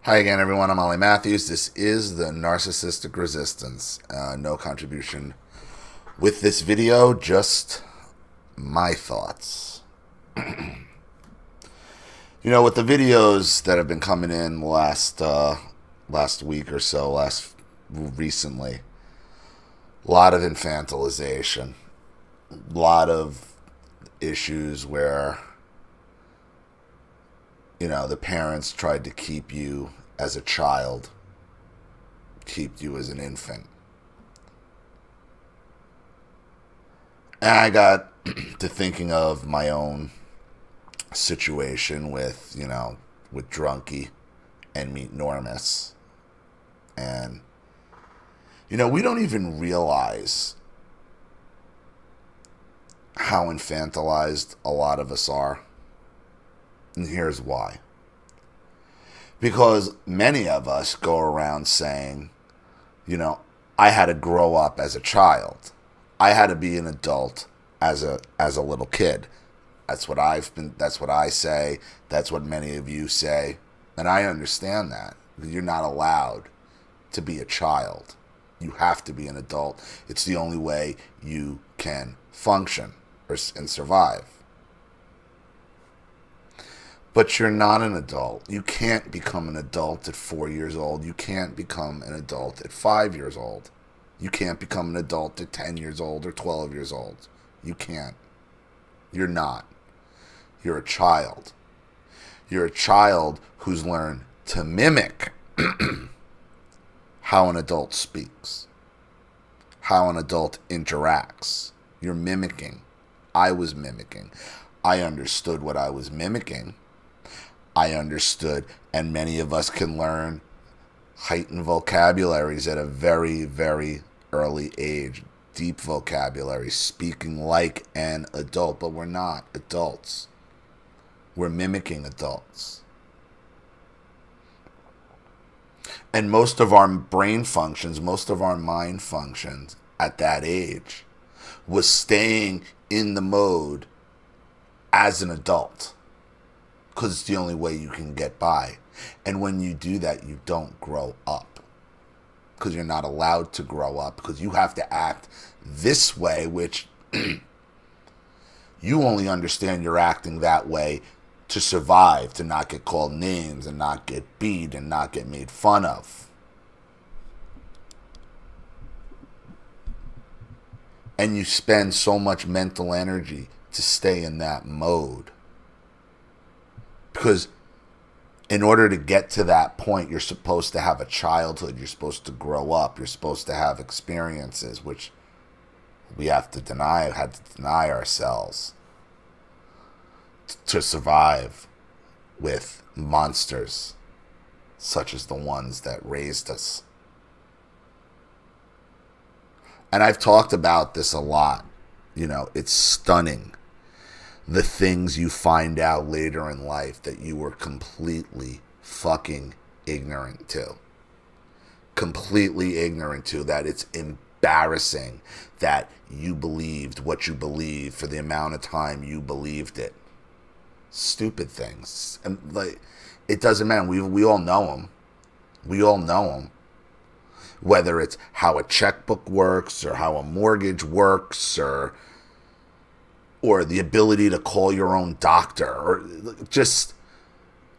Hi again, everyone. I'm Ollie Matthews. This is the Narcissistic Resistance. No contribution with this video, just my thoughts. With the videos that have been coming in last week or so, recently, a lot of infantilization, a lot of issues where the parents tried to keep you as a child, keep you as an infant. And I got to thinking of my own situation with Drunky and Meet Normus. And, we don't even realize how infantilized a lot of us are. And here's why. Because many of us go around saying, I had to grow up as a child. I had to be an adult as a little kid. That's what I say. That's what many of you say. And I understand that. You're not allowed to be a child. You have to be an adult. It's the only way you can function and survive. But you're not an adult. You can't become an adult at 4 years old. You can't become an adult at 5 years old. You can't become an adult at 10 years old or 12 years old. You can't. You're not. You're a child. You're a child who's learned to mimic how an adult speaks, how an adult interacts. You're mimicking. I was mimicking. I understood what I was mimicking. I understood, and many of us can learn heightened vocabularies at a very, very early age. Deep vocabulary, speaking like an adult, but we're not adults. We're mimicking adults. And most of our brain functions, most of our mind functions at that age was staying in the mode as an adult. Because it's the only way you can get by. And when you do that, you don't grow up. Because you're not allowed to grow up. Because you have to act this way, which you only understand you're acting that way to survive, to not get called names and not get beat and not get made fun of. And you spend so much mental energy to stay in that mode. Because in order to get to that point, you're supposed to have a childhood. You're supposed to grow up. You're supposed to have experiences, which we had to deny ourselves to survive with monsters such as the ones that raised us. And I've talked about this a lot. It's stunning. The things you find out later in life that you were completely fucking ignorant to. Completely ignorant to. That it's embarrassing that you believed what you believed for the amount of time you believed it. Stupid things. And it doesn't matter. We all know them. We all know them. Whether it's how a checkbook works or how a mortgage works or the ability to call your own doctor, or just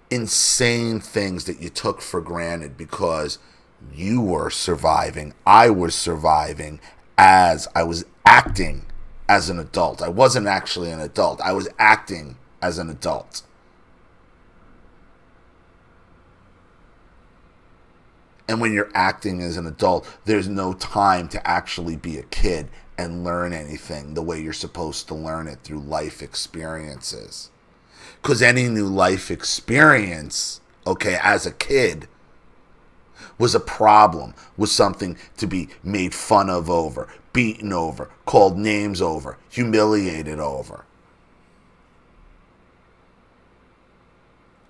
insane things that you took for granted because you were surviving. I was surviving as I was acting as an adult. I wasn't actually an adult. I was acting as an adult. And when you're acting as an adult, there's no time to actually be a kid and learn anything the way you're supposed to learn it through life experiences. Because any new life experience, as a kid, was a problem, was something to be made fun of over, beaten over, called names over, humiliated over.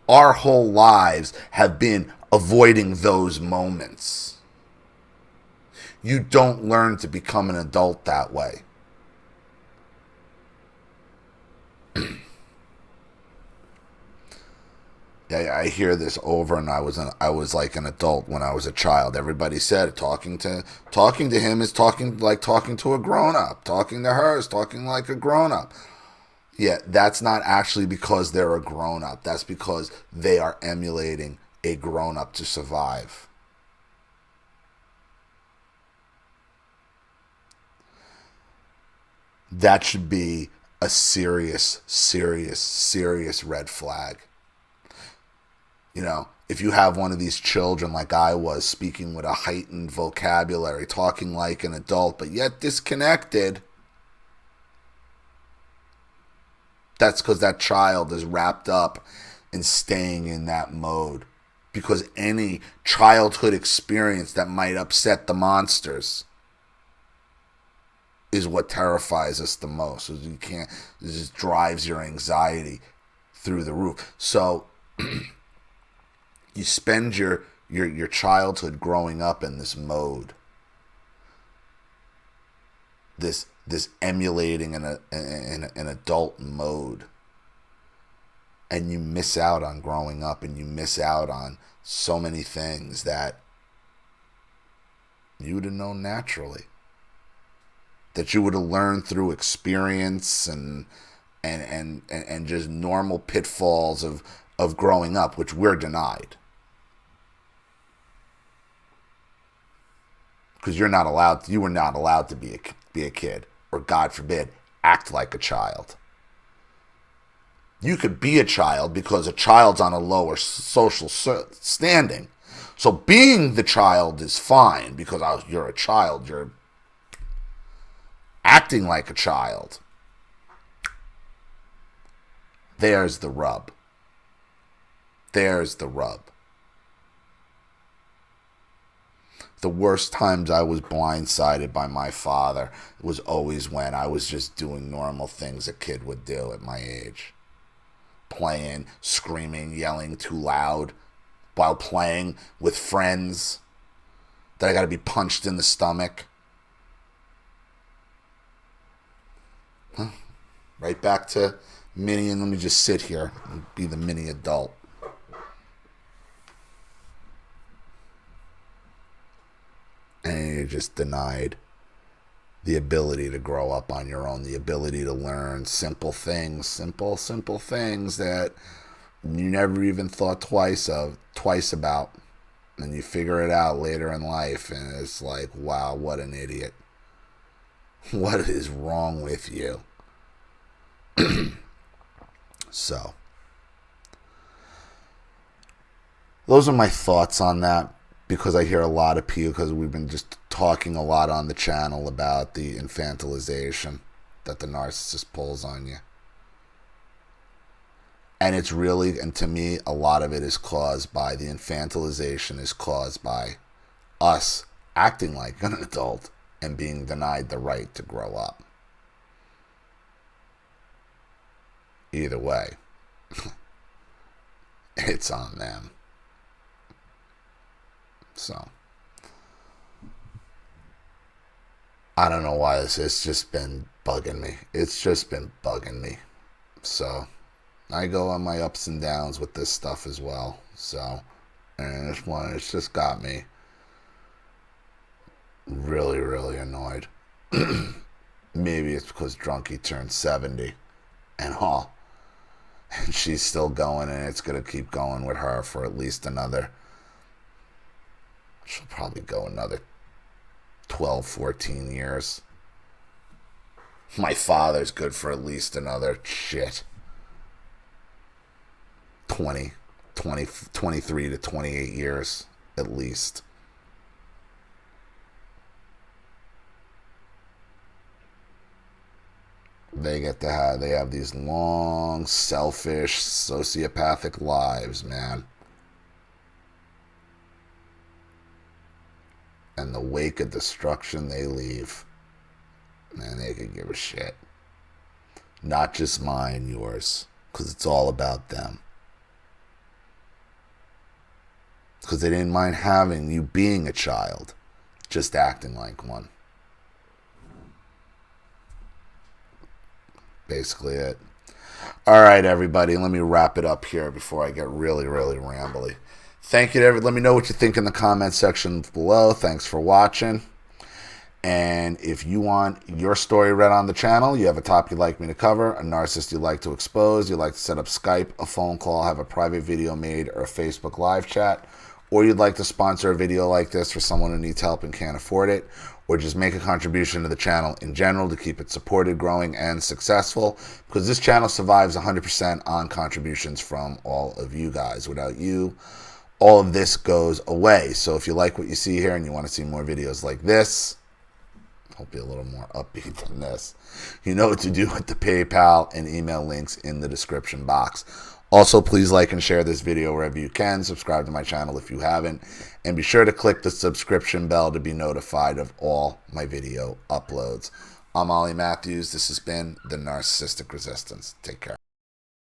Our whole lives have been avoiding those moments. You don't learn to become an adult that way. I hear this over, and I was like an adult when I was a child. Everybody said talking to him is talking to a grown up. Talking to her is talking like a grown up. Yeah, that's not actually because they're a grown up. That's because they are emulating a grown up to survive. That should be a serious, serious, serious red flag. You know, if you have one of these children like I was, speaking with a heightened vocabulary, talking like an adult, but yet disconnected, that's because that child is wrapped up in staying in that mode. Because any childhood experience that might upset the monsters is what terrifies us the most. You can't, it just drives your anxiety through the roof. So you spend your childhood growing up in this mode, this emulating an adult mode, and you miss out on growing up, and you miss out on so many things that you would have known naturally, that you would have learned through experience and just normal pitfalls of growing up, which we're denied. Because you were not allowed to be a kid, or God forbid, act like a child. You could be a child because a child's on a lower social standing. So being the child is fine because you're a child. You're acting like a child. There's the rub. There's the rub. The worst times I was blindsided by my father was always when I was just doing normal things a kid would do at my age. Playing, screaming, yelling too loud while playing with friends that I got to be punched in the stomach. Huh. Right back to mini, and let me just sit here and be the mini adult. And you're just denied the ability to grow up on your own, the ability to learn simple things that you never even thought twice about, and you figure it out later in life, and it's like, wow, what an idiot. What is wrong with you? So, those are my thoughts on that. Because I hear a lot of people, because we've been just talking a lot on the channel about the infantilization that the narcissist pulls on you. And it's really, and to me, a lot of it is caused by, the infantilization is caused by us acting like an adult and being denied the right to grow up. Either way, it's on them. So, I don't know why it's just been bugging me. It's just been bugging me. So, I go on my ups and downs with this stuff as well. So, and it's just got me really, really annoyed. Maybe it's because Drunky turned 70 and all. And she's still going, and it's going to keep going with her for at least another... She'll probably go another 12, 14 years. My father's good for at least another 20, 23 to 28 years at least. They have these long, selfish, sociopathic lives, man. And the wake of destruction they leave, man, they could give a shit. Not just mine, yours, because it's all about them. Because they didn't mind having you being a child, just acting like one. Basically it. All right, everybody, let me wrap it up here before I get really, really rambly. Thank you to everyone. Let me know what you think in the comment section below. Thanks for watching. And if you want your story read on the channel, you have a topic you'd like me to cover, a narcissist you'd like to expose, you'd like to set up Skype, a phone call, have a private video made, or a Facebook live chat, or you'd like to sponsor a video like this for someone who needs help and can't afford it, or just make a contribution to the channel in general to keep it supported, growing, and successful, because this channel survives 100% on contributions from all of you guys. Without you, all of this goes away. So if you like what you see here and you want to see more videos like this, hopefully a little more upbeat than this, you know what to do with the PayPal and email links in the description box. Also, please like and share this video wherever you can. Subscribe to my channel if you haven't. And be sure to click the subscription bell to be notified of all my video uploads. I'm Ollie Matthews. This has been The Narcissistic Resistance. Take care.